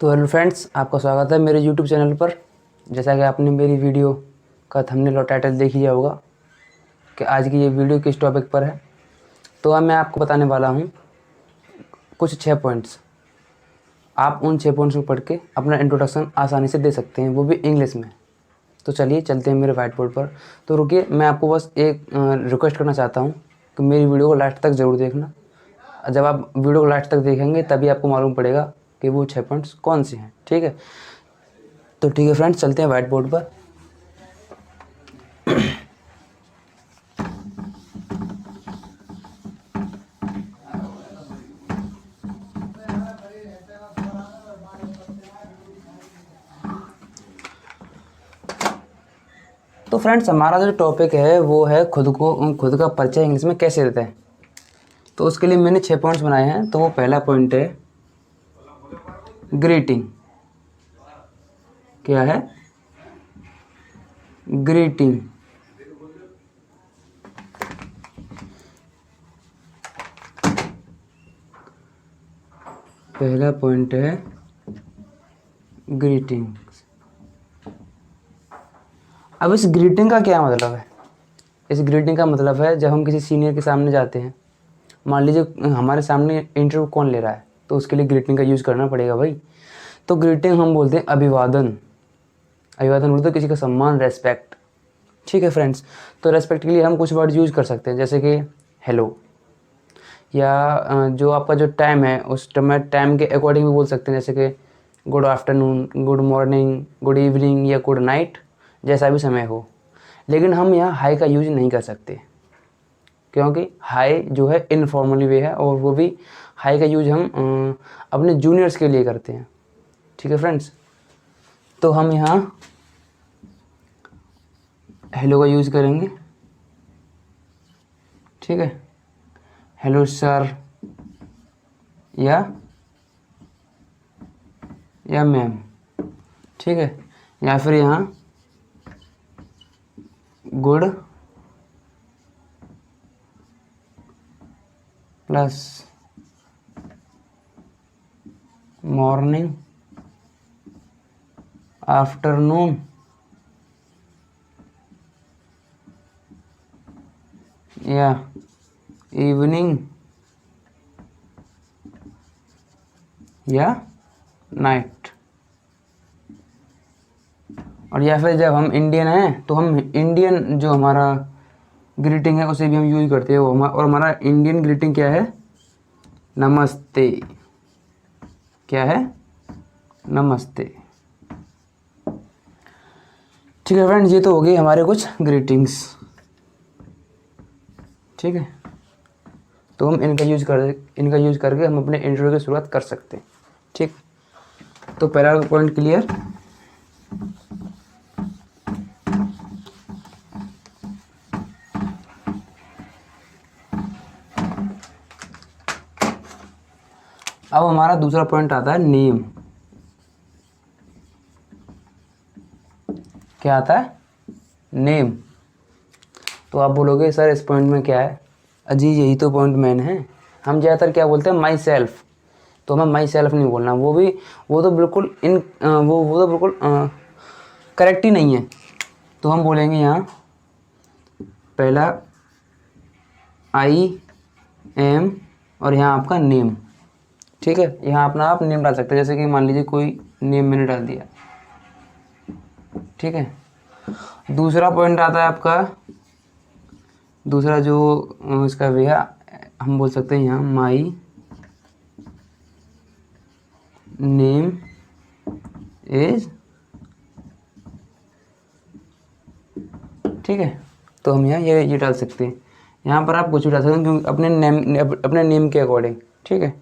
तो hello friends, आपका स्वागत है मेरे यूट्यूब चैनल पर। जैसा कि आपने मेरी वीडियो का थंबनेल और टाइटल देख लिया होगा कि आज की ये वीडियो किस टॉपिक पर है। तो अब मैं आपको बताने वाला हूँ कुछ 6 पॉइंट्स। आप उन 6 पॉइंट्स को पढ़ के अपना इंट्रोडक्शन आसानी से दे सकते हैं, वो भी इंग्लिश में। तो चलिए चलते हैं मेरे वाइट बोर्ड पर। तो रुकिए, मैं आपको बस एक रिक्वेस्ट करना चाहता हूँ कि मेरी वीडियो को लास्ट तक ज़रूर देखना। जब आप वीडियो को लास्ट तक देखेंगे तभी आपको मालूम पड़ेगा कि वो 6 पॉइंट्स कौन से हैं। ठीक है, तो ठीक है फ्रेंड्स, चलते हैं वाइट बोर्ड पर। तो फ्रेंड्स, हमारा जो टॉपिक है वो है खुद का परिचय इंग्लिश में कैसे देते हैं। तो उसके लिए मैंने 6 पॉइंट्स बनाए हैं। तो वो पहला पॉइंट है ग्रीटिंग। क्या है? ग्रीटिंग। पहला पॉइंट है ग्रीटिंग। अब इस ग्रीटिंग का क्या मतलब है? इस ग्रीटिंग का मतलब है जब हम किसी सीनियर के सामने जाते हैं, मान लीजिए हमारे सामने इंटरव्यू कौन ले रहा है, तो उसके लिए ग्रीटिंग का यूज़ करना पड़ेगा भाई। तो ग्रीटिंग हम बोलते हैं अभिवादन। अभिवादन बोलते हैं किसी का सम्मान, रेस्पेक्ट। ठीक है फ्रेंड्स, तो रेस्पेक्ट के लिए हम कुछ वर्ड यूज़ कर सकते हैं, जैसे कि हेलो, या जो आपका जो टाइम है उस टाइम के अकॉर्डिंग भी बोल सकते हैं, जैसे कि good afternoon, good morning, good evening या गुड नाइट, जैसा भी समय हो। लेकिन हम यहाँ हाई का यूज नहीं कर सकते, क्योंकि हाई जो है इनफॉर्मली वे है, और वो भी हाई का यूज हम अपने जूनियर्स के लिए करते हैं। ठीक है फ्रेंड्स, तो हम यहाँ हेलो का यूज़ करेंगे। ठीक है, हेलो सर या मैम। ठीक है, या फिर यहाँ गुड प्लस मॉर्निंग, आफ्टरनून, या इवनिंग या नाइट। और या फिर जब हम इंडियन हैं तो हम इंडियन जो हमारा ग्रीटिंग है उसे भी हम यूज करते हैं। और हमारा इंडियन ग्रीटिंग क्या है? नमस्ते। क्या है? नमस्ते। ठीक है फ्रेंड्स, ये तो हो गई हमारे कुछ ग्रीटिंग्स। ठीक है, तो हम इनका यूज करके हम अपने इंटरव्यू की शुरुआत कर सकते हैं। ठीक, तो पहला पॉइंट क्लियर। अब हमारा दूसरा पॉइंट आता है नेम। क्या आता है? नेम। तो आप बोलोगे सर इस पॉइंट में क्या है? अजी यही तो पॉइंट मेन है। हम ज़्यादातर क्या बोलते हैं? My self. तो हमें माई सेल्फ नहीं बोलना, वो तो बिल्कुल वो तो बिल्कुल करेक्ट ही नहीं है। तो हम बोलेंगे यहाँ पहला आई एम और यहाँ आपका नेम। ठीक है, यहाँ अपना आप नेम डाल सकते हैं, जैसे कि मान लीजिए कोई नेम मैंने डाल दिया। ठीक है, दूसरा पॉइंट आता है आपका, दूसरा जो इसका वे है, हम बोल सकते हैं यहाँ माई नेम इज। ठीक है, तो हम यहाँ ये डाल सकते हैं। यहाँ पर आप कुछ भी डाल सकते हैं, क्योंकि अपने नेम के अकॉर्डिंग। ठीक है,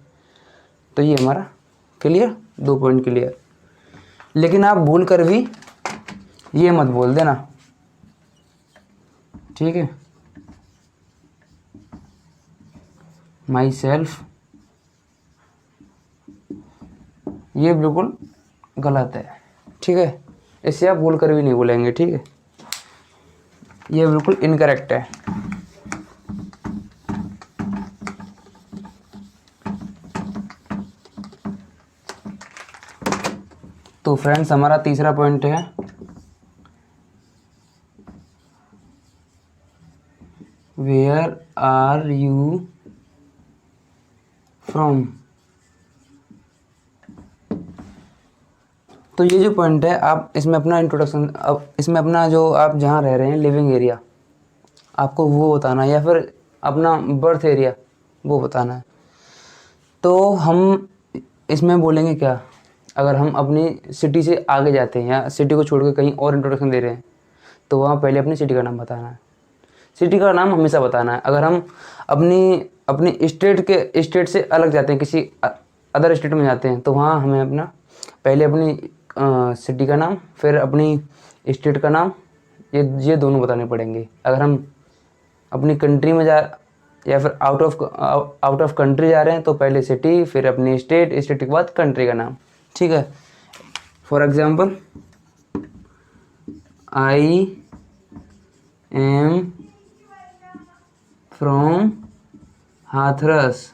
तो ये हमारा क्लियर, 2 पॉइंट क्लियर। लेकिन आप भूल कर भी ये मत बोल देना। ठीक है, माई सेल्फ, ये बिल्कुल गलत है। ठीक है, इससे आप भूल कर भी नहीं बोलेंगे। ठीक है, ये बिल्कुल इनकरेक्ट है। तो फ्रेंड्स हमारा तीसरा पॉइंट है वेयर आर यू फ्रॉम। तो ये जो पॉइंट है, आप इसमें अपना इंट्रोडक्शन, अब इसमें अपना जो आप जहाँ रह रहे हैं लिविंग एरिया आपको वो बताना है, या फिर अपना बर्थ एरिया वो बताना है। तो हम इसमें बोलेंगे क्या, अगर हम अपनी सिटी से आगे जाते हैं या सिटी को छोड़ के कहीं और इंट्रोडक्शन दे रहे हैं तो वहाँ पहले अपनी सिटी का नाम बताना है। सिटी का नाम हमेशा बताना है। अगर हम अपनी अपनी स्टेट से अलग जाते हैं, किसी अदर स्टेट में जाते हैं, तो वहाँ हमें अपना पहले अपनी सिटी का नाम फिर अपनी स्टेट का नाम, ये दोनों बताने पड़ेंगे। अगर हम अपनी कंट्री में जा या फिर आउट ऑफ कंट्री जा रहे हैं तो पहले सिटी फिर अपनी स्टेट के बाद कंट्री का नाम, ठीक है। For example, I am from Hathras,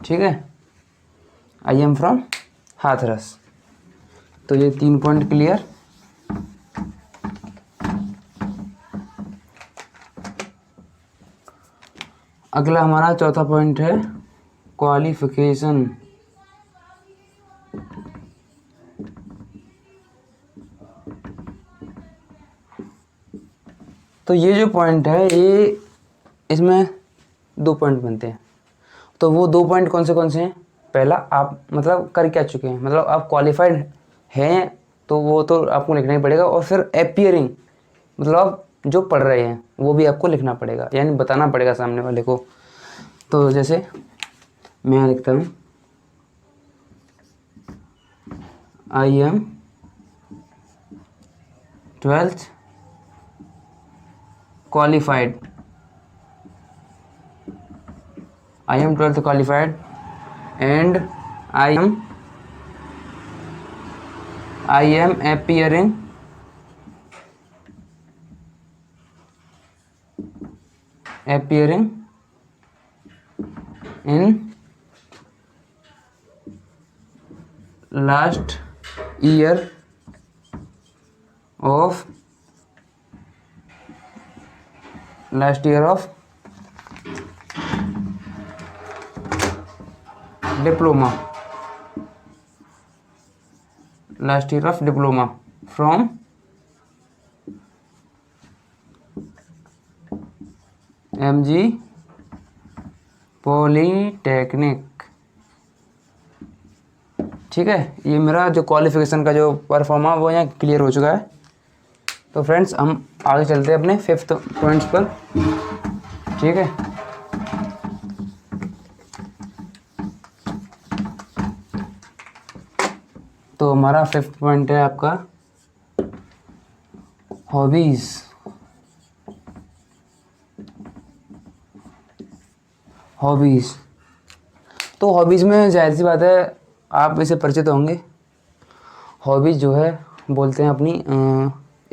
ठीक है, आई एम फ्रॉम हाथरस। तो ये 3 पॉइंट क्लियर। अगला हमारा चौथा पॉइंट है क्वालिफिकेशन। तो ये जो पॉइंट है, ये इसमें 2 पॉइंट बनते हैं। तो वो 2 पॉइंट कौन से हैं? पहला, आप मतलब कर क्या चुके हैं, मतलब आप क्वालिफाइड हैं तो वो तो आपको लिखना ही पड़ेगा। और फिर अपीयरिंग, मतलब आप जो पढ़ रहे हैं वो भी आपको लिखना पड़ेगा, यानी बताना पड़ेगा सामने वाले को। तो जैसे मैं यहाँ लिखता हूँ, I am 12th qualified, I am 12th qualified and I am appearing in last year of diploma, from MG polytechnic, ठीक है। ये मेरा जो क्वालिफिकेशन का जो परफॉर्मा वो यहाँ क्लियर हो चुका है। तो फ्रेंड्स हम आगे चलते हैं अपने 5th पॉइंट्स पर, ठीक है। तो हमारा 5th पॉइंट है आपका हॉबीज़। तो हॉबीज़ में जाहिर सी बात है आप इससे परिचित होंगे। हॉबीज़ जो है बोलते हैं अपनी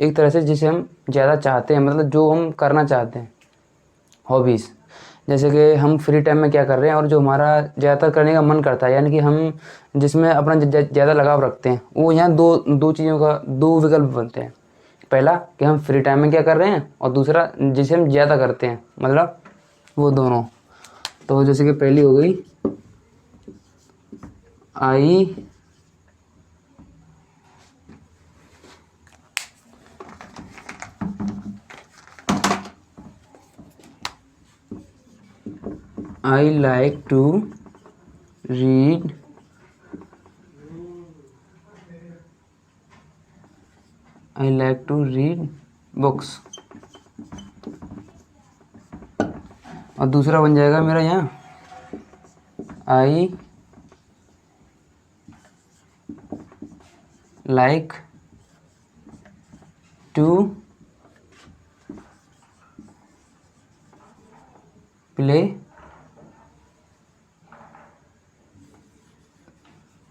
एक तरह से जिसे हम ज़्यादा चाहते हैं, मतलब जो हम करना चाहते हैं, हॉबीज़। जैसे कि हम फ्री टाइम में क्या कर रहे हैं और जो हमारा ज़्यादातर करने का मन करता है, यानी कि हम जिसमें अपना ज़्यादा लगाव रखते हैं, वो यहाँ दो चीज़ों का 2 विकल्प बनते हैं। पहला कि हम फ्री टाइम में क्या कर रहे हैं, और दूसरा जिसे हम ज़्यादा करते हैं, मतलब वो दोनों। तो जैसे कि पहली हो गई I like to read books, और दूसरा बन जाएगा मेरा यहाँ I like to play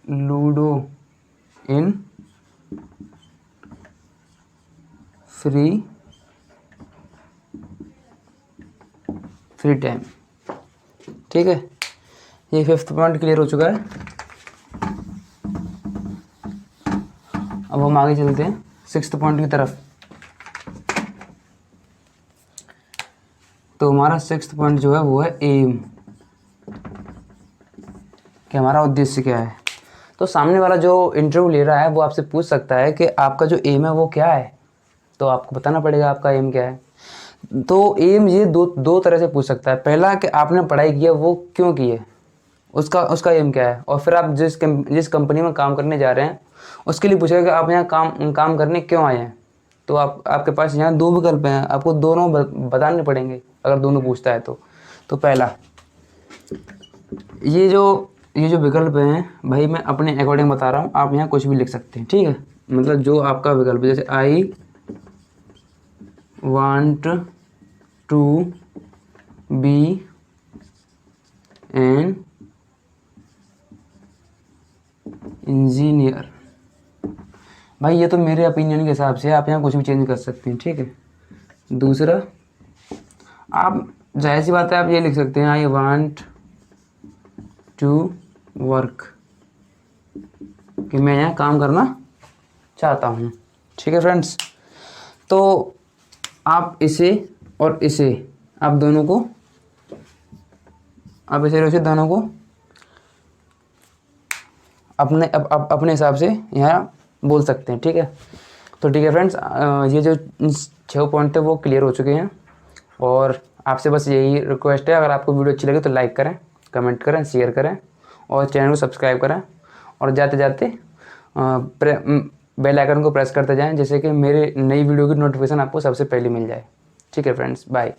ludo in free time, ठीक है। ये 5th पॉइंट क्लियर हो चुका है। अब हम आगे चलते हैं 6th पॉइंट की तरफ। तो हमारा 6th पॉइंट जो है वो है एम, कि हमारा उद्देश्य क्या है। तो सामने वाला जो इंटरव्यू ले रहा है वो आपसे पूछ सकता है कि आपका जो एम है वो क्या है, तो आपको बताना पड़ेगा आपका एम क्या है। तो एम ये दो तरह से पूछ सकता है। पहला कि आपने पढ़ाई की है वो क्यों की है, उसका एम क्या है। और फिर आप जिस कंपनी में काम करने जा रहे हैं उसके लिए पूछेगा कि आप यहाँ काम करने क्यों आए हैं। तो आपके पास यहाँ 2 विकल्प हैं, आपको दोनों बताने पड़ेंगे अगर दोनों पूछता है तो पहला ये जो विकल्प हैं भाई मैं अपने अकॉर्डिंग बता रहा हूँ, आप यहाँ कुछ भी लिख सकते हैं, ठीक है। मतलब जो आपका विकल्प है, जैसे I want to be an engineer, भाई ये तो मेरे ओपिनियन के हिसाब से आप यहाँ कुछ भी चेंज कर सकते हैं, ठीक है। दूसरा, आप जाहिर सी बात है आप ये लिख सकते हैं आई वांट टू वर्क, कि मैं यहाँ काम करना चाहता हूँ, ठीक है फ्रेंड्स। तो आप इसे और इसे आप दोनों को अपने हिसाब से यहाँ बोल सकते हैं, ठीक है। तो ठीक है फ्रेंड्स, ये जो 6 पॉइंट थे वो क्लियर हो चुके हैं। और आपसे बस यही रिक्वेस्ट है, अगर आपको वीडियो अच्छी लगे तो लाइक करें, कमेंट करें, शेयर करें और चैनल को सब्सक्राइब करें। और जाते जाते बेल आइकन को प्रेस करते जाएं, जैसे कि मेरे नई वीडियो की नोटिफिकेशन आपको सबसे पहले मिल जाए। ठीक है फ्रेंड्स, बाय।